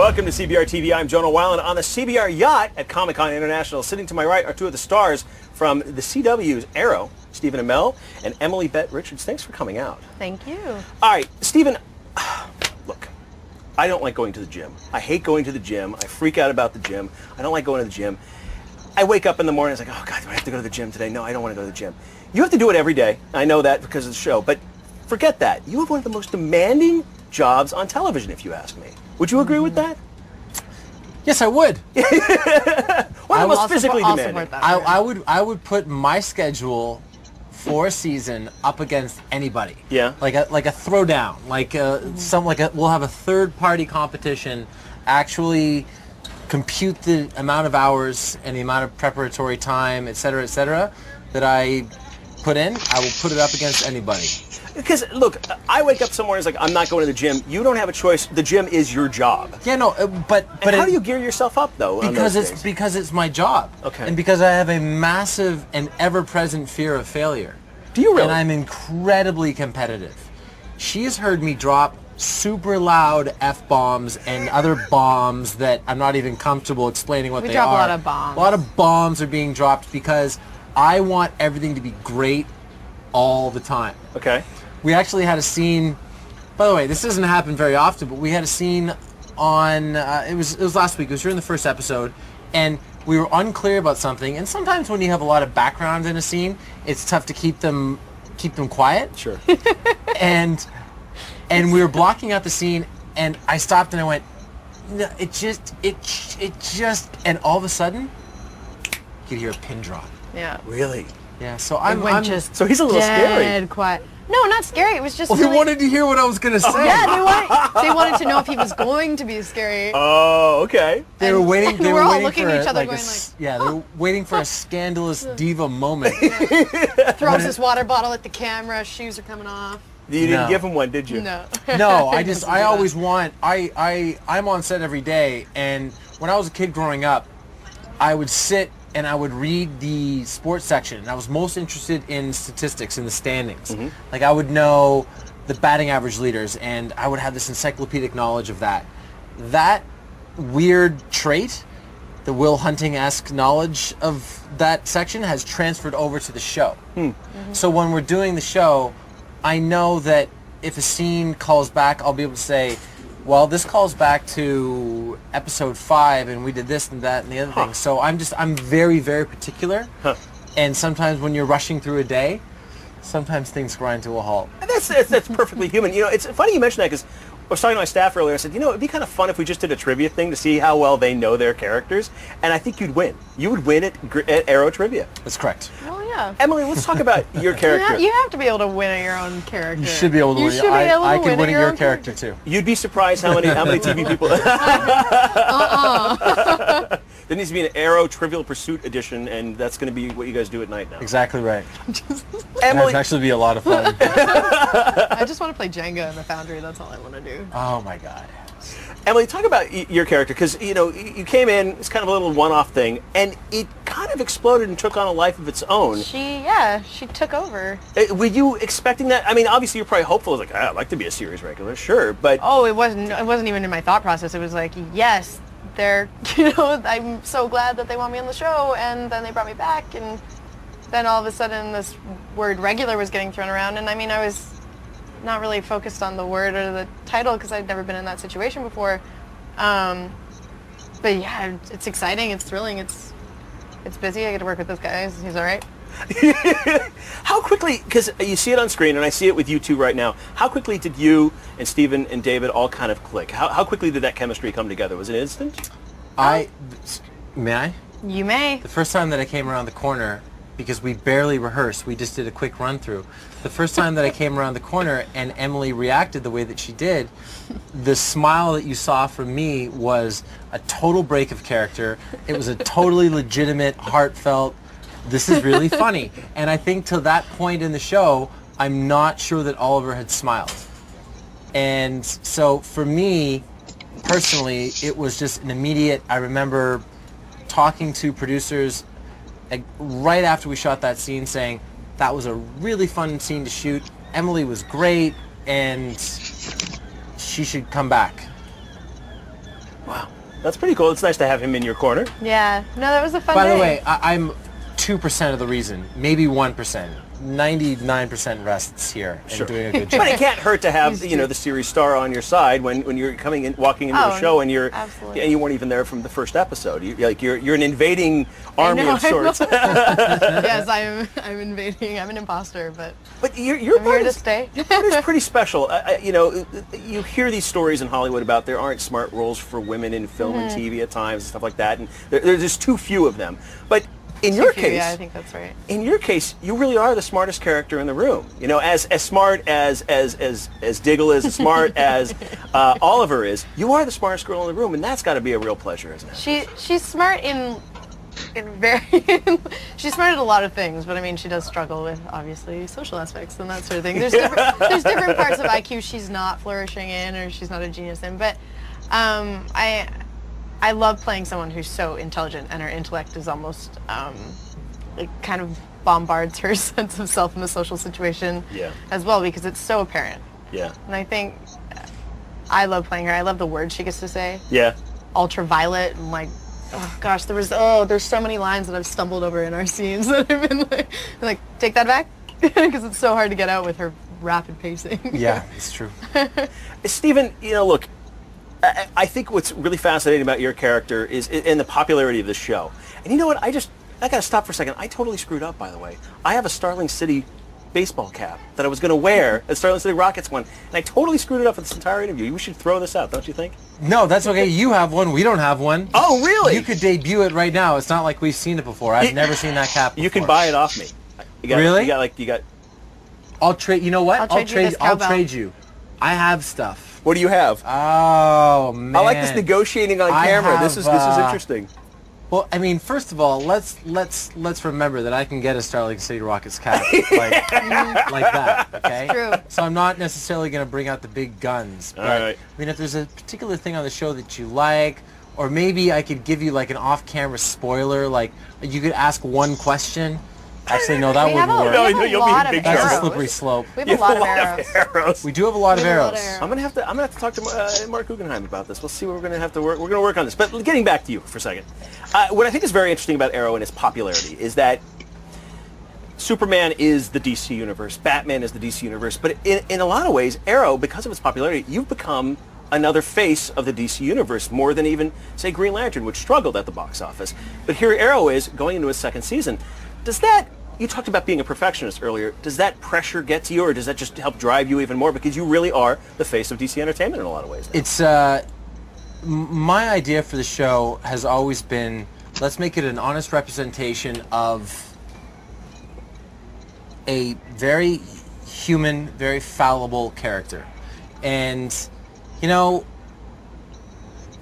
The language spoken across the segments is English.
Welcome to CBR TV. I'm Jonah Weiland on the CBR yacht at Comic-Con International. Sitting to my right are two of the stars from the CW's Arrow, Stephen Amell and Emily Bett Rickards. Thanks for coming out. Thank you. All right, Stephen, look, I don't like going to the gym. I hate going to the gym. I freak out about the gym. I don't like going to the gym. I wake up in the morning, it's like, oh God, do I have to go to the gym today? No, I don't want to go to the gym. You have to do it every day. I know that because of the show, but forget that. You have one of the most demanding jobs on television, if you ask me. Would you agree with that? Yes, I would. One of the most physically demanding. I would put my schedule for a season up against anybody. Yeah. Like a throwdown. We'll have a third-party competition. Actually compute the amount of hours and the amount of preparatory time, et cetera, that I put in. I will put it up against anybody. Because, look, I wake up some mornings like, I'm not going to the gym. You don't have a choice. The gym is your job. Yeah, no, but how do you gear yourself up, though? Because it's my job. Okay. And because I have a massive and ever-present fear of failure. Do you really? And I'm incredibly competitive. She has heard me drop super loud F-bombs and other bombs that I'm not even comfortable explaining what they are. We drop a lot of bombs. A lot of bombs are being dropped because I want everything to be great all the time. Okay. We actually had a scene, by the way, this doesn't happen very often, but we had a scene on, it was last week, it was during the first episode, and we were unclear about something, and sometimes when you have a lot of background in a scene, it's tough to keep them quiet. Sure. And we were blocking out the scene, and I stopped and I went, no, it just, and all of a sudden, you could hear a pin drop. Yeah. Really? Yeah, so so he's a little scary. Dead quiet. No, not scary. It was just. Well, really... they wanted to hear what I was going to say. Yeah, they wanted to know if he was going to be scary. Oh, okay. They were waiting. They were all looking at each other, going like, yeah, they were waiting for a scandalous diva moment. Yeah. Throws his water bottle at the camera. Shoes are coming off. You didn't give him one, did you? No. No, I always want. I'm on set every day, and when I was a kid growing up, I would sit and I would read the sports section. And I was most interested in statistics in the standings. Mm-hmm. Like I would know the batting average leaders, and I would have this encyclopedic knowledge of that. That weird trait, the Will Hunting-esque knowledge of that section, has transferred over to the show. Mm-hmm. So when we're doing the show, I know that if a scene calls back, I'll be able to say, well, this calls back to episode 5, and we did this and that and the other thing. So I'm very, very particular. Huh. And sometimes when you're rushing through a day, sometimes things grind to a halt. And that's perfectly human. You know, it's funny you mention that because I was talking to my staff earlier. I said, you know, it'd be kind of fun if we just did a trivia thing to see how well they know their characters. And I think you'd win. You would win at Arrow Trivia. That's correct. Well, yeah. Emily, let's talk about your character. You have to be able to win at your own character. You should be able to win. I can win at your character too. You'd be surprised how many TV people. There needs to be an Arrow Trivial Pursuit edition, and that's going to be what you guys do at night now. Exactly right. Emily, it'd actually be a lot of fun. I just want to play Jenga in the Foundry. That's all I want to do. Oh my God. Emily, talk about your character, because you know you came in. It's kind of a little one-off thing, and it kind of exploded and took on a life of its own. She took over. Were you expecting that? I mean, obviously you're probably hopeful. Like, I'd like to be a series regular, sure, but it wasn't even in my thought process. It was like, yes, I'm so glad that they want me on the show, and then they brought me back, and then all of a sudden this word regular was getting thrown around, and I mean, I was not really focused on the word or the title because I'd never been in that situation before. But yeah, it's exciting, it's thrilling, it's busy. I get to work with this guy. He's all right. How quickly, because you see it on screen and I see it with you two right now, how quickly did you and Stephen and David all kind of click? How quickly did that chemistry come together? Was it instant? May I? You may. The first time that I came around the corner, because we barely rehearsed, we just did a quick run through. The first time that I came around the corner and Emily reacted the way that she did, the smile that you saw from me was a total break of character. It was a totally legitimate, heartfelt, this is really funny. And I think to that point in the show, I'm not sure that Oliver had smiled. And so for me, personally, it was just an immediate, I remember talking to producers right after we shot that scene saying, that was a really fun scene to shoot. Emily was great, and she should come back. Wow. That's pretty cool. It's nice to have him in your corner. Yeah. No, that was a fun By day. the way, I'm 2% of the reason, maybe 1%. 99% rests here and doing a good job. But it can't hurt to have the series star on your side when you're walking into the show and you weren't even there from the first episode. You're an invading army of sorts. Yes, I'm invading. I'm an imposter, but your I'm part here to stay. Your part is pretty special. You hear these stories in Hollywood about there aren't smart roles for women in film and TV at times and stuff like that, and there's just too few of them. But in your case, yeah, I think that's right. In your case, you really are the smartest character in the room. As smart as Diggle is, as smart as Oliver is, you are the smartest girl in the room, and that's got to be a real pleasure, isn't it? She's smart in very she's smart at a lot of things, but I mean she does struggle with obviously social aspects and that sort of thing. There's different parts of IQ she's not flourishing in or she's not a genius in, but I love playing someone who's so intelligent and her intellect is almost it kind of bombards her sense of self in the social situation as well because it's so apparent. Yeah. And I think I love playing her. I love the words she gets to say. Yeah. Ultraviolet and like, oh gosh, there's so many lines that I've stumbled over in our scenes that I've been like take that back because it's so hard to get out with her rapid pacing. Yeah, it's true. Stephen, look, I think what's really fascinating about your character is in the popularity of the show. And you know what? I got to stop for a second. I totally screwed up, by the way. I have a Starling City baseball cap that I was going to wear at Starling City Rockets one, and I totally screwed it up for this entire interview. We should throw this out, don't you think? No, that's okay. You have one. We don't have one. Oh, really? You could debut it right now. It's not like we've seen it before. I've never seen that cap before. You can buy it off me. Really? You got. I'll trade. You know what? I'll trade you. I have stuff. What do you have? Oh man! I like this negotiating on camera. This is interesting. Well, I mean, first of all, let's remember that I can get a Starling City Rockets cap like that. Okay. It's true. So I'm not necessarily going to bring out the big guns. But, all right. I mean, if there's a particular thing on the show that you like, or maybe I could give you like an off-camera spoiler, like you could ask one question. Actually, no, that wouldn't work. No, you'll be in big That's trouble. a slippery slope. We have a lot of arrows. We do have a lot of arrows. I'm gonna have to talk to Mark Guggenheim about this. We'll see what we're gonna have to work. We're gonna work on this. But getting back to you for a second, what I think is very interesting about Arrow and its popularity is that Superman is the DC universe, Batman is the DC universe, but in a lot of ways, Arrow, because of its popularity, you've become another face of the DC universe more than even, say, Green Lantern, which struggled at the box office. But here Arrow is going into its second season. Does that, you talked about being a perfectionist earlier, does that pressure get to you, or does that just help drive you even more? Because you really are the face of DC Entertainment in a lot of ways now. It's, my idea for the show has always been, let's make it an honest representation of a very human, very fallible character. And,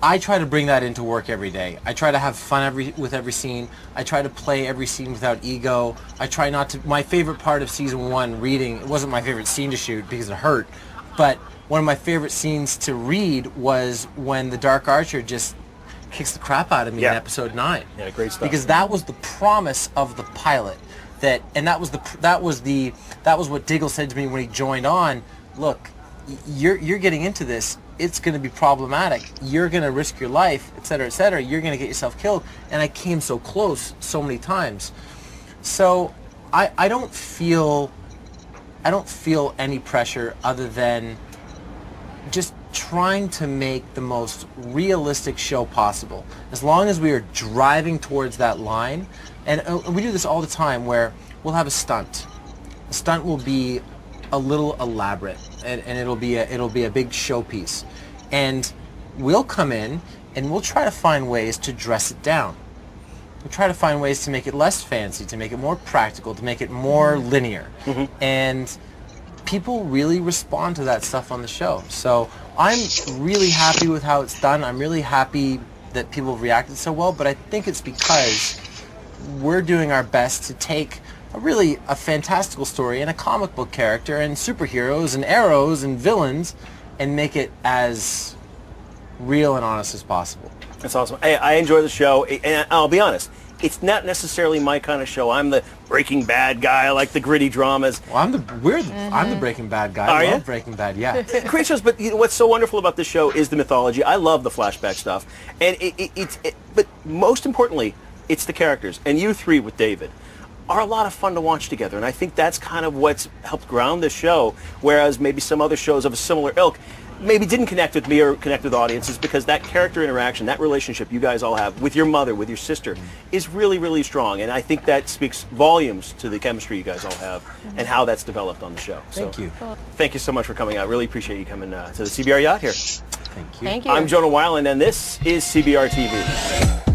I try to bring that into work every day. I try to have fun with every scene. I try to play every scene without ego. I try not to... My favorite part of season 1, reading, it wasn't my favorite scene to shoot because it hurt, but one of my favorite scenes to read was when the Dark Archer just kicks the crap out of me in episode 9. Yeah, great stuff. Because that was the promise of the pilot. That was what Diggle said to me when he joined on. Look, you're getting into this. It's going to be problematic. You're going to risk your life, etc., etc. You're going to get yourself killed. And I came so close so many times. So I don't feel any pressure other than just trying to make the most realistic show possible. As long as we are driving towards that line, and we do this all the time where we'll have a stunt. The stunt will be a little elaborate, and it'll be a big showpiece, and we'll come in and we'll try to find ways to dress it down. We'll try to find ways to make it less fancy, to make it more practical, to make it more linear, and people really respond to that stuff on the show. So I'm really happy with how it's done. I'm really happy that people have reacted so well, but I think it's because we're doing our best to take a fantastical story and a comic book character and superheroes and arrows and villains and make it as real and honest as possible. That's awesome. I enjoy the show, and I'll be honest, it's not necessarily my kind of show. I'm the Breaking Bad guy. I like the gritty dramas. Well, I'm the Breaking Bad guy. Are I love you? Breaking Bad, yeah. Great shows, but you know, what's so wonderful about this show is the mythology. I love the flashback stuff, and but most importantly, it's the characters. And you three with David are a lot of fun to watch together, and I think that's kind of what's helped ground this show, whereas maybe some other shows of a similar ilk maybe didn't connect with me or connect with audiences, because that character interaction, that relationship you guys all have with your mother, with your sister, is really, really strong, and I think that speaks volumes to the chemistry you guys all have and how that's developed on the show. Thank you. Thank you so much for coming out. Really appreciate you coming to the CBR Yacht here. Thank you. Thank you. I'm Jonah Weiland, and this is CBR TV.